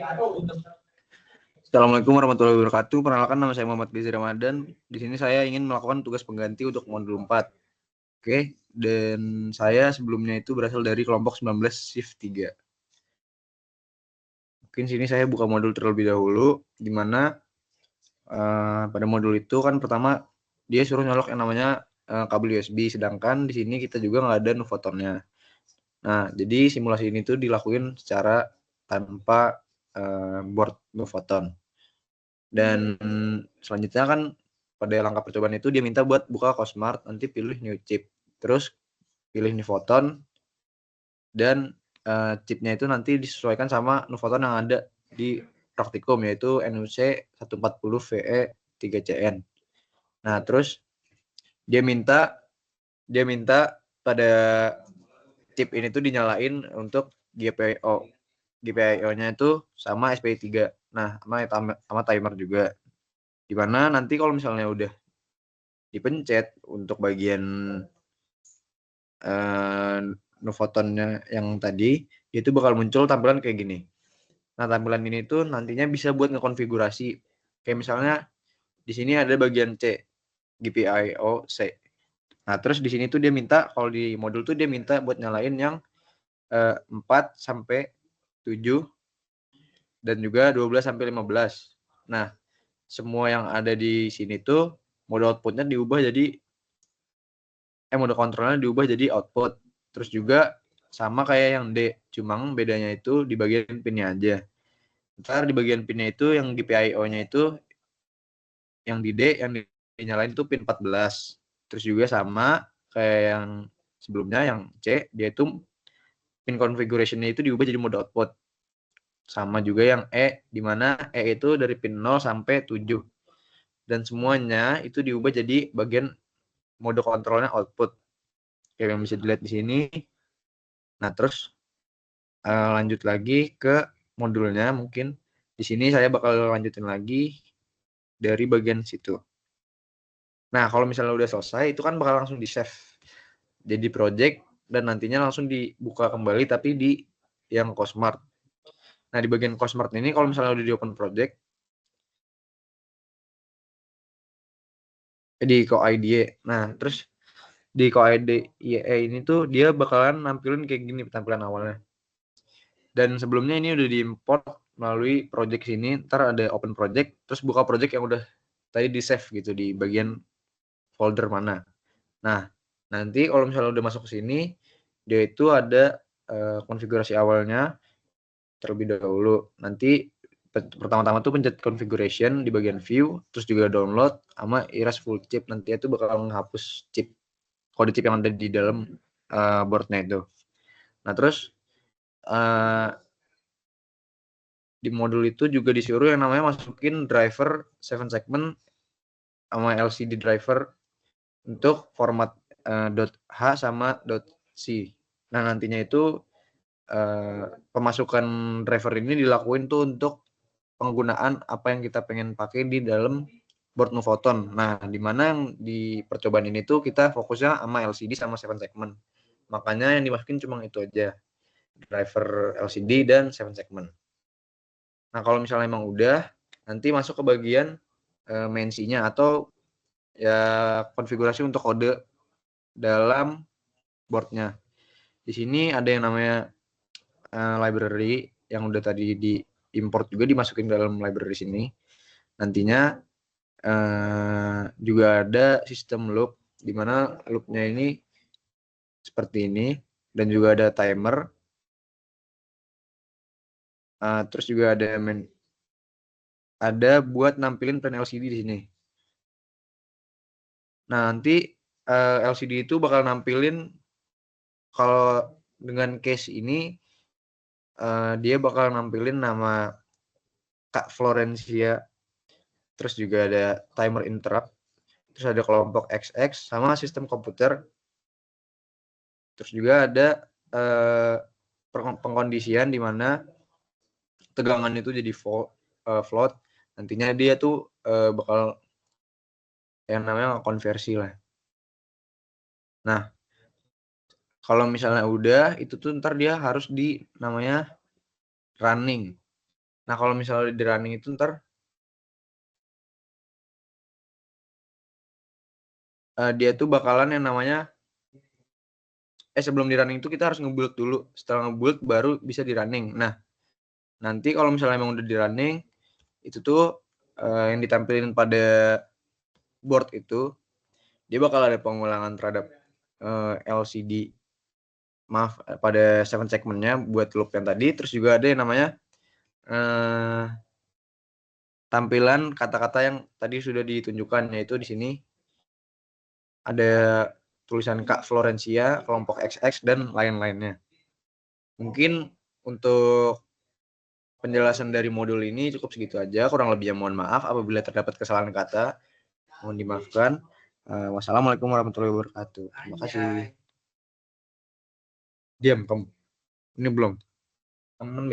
Assalamualaikum warahmatullahi wabarakatuh. Perkenalkan, nama saya Muhammad Gizi Ramadan. Di sini saya ingin melakukan tugas pengganti untuk modul 4. Oke, dan saya sebelumnya itu berasal dari kelompok 19 shift 3. Mungkin sini saya buka modul terlebih dahulu, di mana pada modul itu kan pertama dia suruh nyolok yang namanya kabel USB, sedangkan di sini kita juga nggak ada nuvotonnya. Nah, jadi simulasi ini tuh dilakuin secara tanpa board nuvoton. Dan selanjutnya kan pada langkah percobaan itu dia minta buat buka Cosmart, nanti pilih new chip, terus pilih nuvoton, dan chipnya itu nanti disesuaikan sama nuvoton yang ada di praktikum, yaitu NUC 140 VE 3CN. Nah, terus dia minta pada chip ini tuh dinyalain untuk GPIO. GPIO-nya itu sama SPI 3. Nah, sama timer juga. Dimana nanti kalau misalnya udah dipencet untuk bagian nuvotonnya yang tadi, itu bakal muncul tampilan kayak gini. Nah, tampilan ini tuh nantinya bisa buat ngekonfigurasi. Kayak misalnya di sini ada bagian C, GPIO C. Nah, terus di sini tuh dia minta, kalau di modul tuh dia minta buat nyalain yang 4 sampai 7 dan juga 12 sampai 15. Nah, semua yang ada di sini tuh mode outputnya diubah jadi mode kontrolnya diubah jadi output. Terus juga sama kayak yang D, cuma bedanya itu di bagian pinnya aja. Ntar di bagian pinnya itu yang GPIO-nya itu yang di D yang dinyalain itu pin 14. Terus juga sama kayak yang sebelumnya yang C, dia itu pin configuration-nya itu diubah jadi mode output. Sama juga yang E, di mana E itu dari pin 0 sampai 7. Dan semuanya itu diubah jadi bagian mode kontrolnya output. Kayak yang bisa dilihat di sini. Nah, terus lanjut lagi ke modulnya mungkin. Di sini saya bakal lanjutin lagi dari bagian situ. Nah, kalau misalnya udah selesai, itu kan bakal langsung di-save jadi project dan nantinya langsung dibuka kembali tapi di yang Cosmart. Nah, di bagian Cosmart ini kalau misalnya udah di open project, di co-IDE. Nah, terus di co-IDE ini tuh dia bakalan nampilin kayak gini tampilan awalnya. Dan sebelumnya ini udah diimport melalui project sini, ntar ada open project, terus buka project yang udah tadi di-save gitu di bagian folder mana. Nah, nanti kalau misalnya udah masuk ke sini, dia itu ada konfigurasi awalnya terlebih dahulu. Nanti pertama-tama tuh pencet configuration di bagian view, terus juga download sama erase full chip. Nanti itu bakal menghapus chip, kode chip yang ada di dalam boardnya itu. Nah, terus di modul itu juga disuruh yang namanya masukin driver 7 segment sama LCD driver untuk format .h sama .c. Nah, nantinya itu pemasukan driver ini dilakuin tuh untuk penggunaan apa yang kita pengen pakai di dalam board nuvoton. Nah, di mana yang di percobaan ini tuh kita fokusnya sama LCD sama 7 segment. Makanya yang dimasukin cuma itu aja. Driver LCD dan 7 segment. Nah, kalau misalnya emang udah, nanti masuk ke bagian mensinya atau ya konfigurasi untuk kode dalam boardnya. Di sini ada yang namanya library yang udah tadi di import juga dimasukin dalam library sini. Nantinya juga ada sistem loop, di mana loopnya ini seperti ini, dan juga ada timer. Terus juga ada buat nampilin plan LCD di sini. Nah, nanti LCD itu bakal nampilin, kalau dengan case ini dia bakal nampilin nama Kak Florencia, terus juga ada timer interrupt, terus ada kelompok XX sama sistem komputer, terus juga ada pengkondisian di mana tegangan itu jadi float. Nantinya dia tuh bakal yang namanya konversi lah. Nah, kalau misalnya udah itu tuh ntar dia harus di namanya running. Nah, kalau misalnya di running itu ntar dia tuh bakalan yang namanya sebelum di running itu kita harus nge-build dulu. Setelah nge-build baru bisa di running. Nah, nanti kalau misalnya emang udah di running, itu tuh yang ditampilin pada board itu, dia bakal ada pengulangan terhadap LCD, maaf, pada 7 segmentnya buat loop yang tadi. Terus juga ada yang namanya tampilan kata-kata yang tadi sudah ditunjukkan, yaitu di sini ada tulisan Kak Florencia, kelompok XX, dan lain-lainnya. Mungkin untuk penjelasan dari modul ini cukup segitu aja. Kurang lebihnya mohon maaf apabila terdapat kesalahan kata. Mohon dimaafkan. Wassalamualaikum warahmatullahi wabarakatuh. Terima kasih. Diam kamu. Ini belum. Temen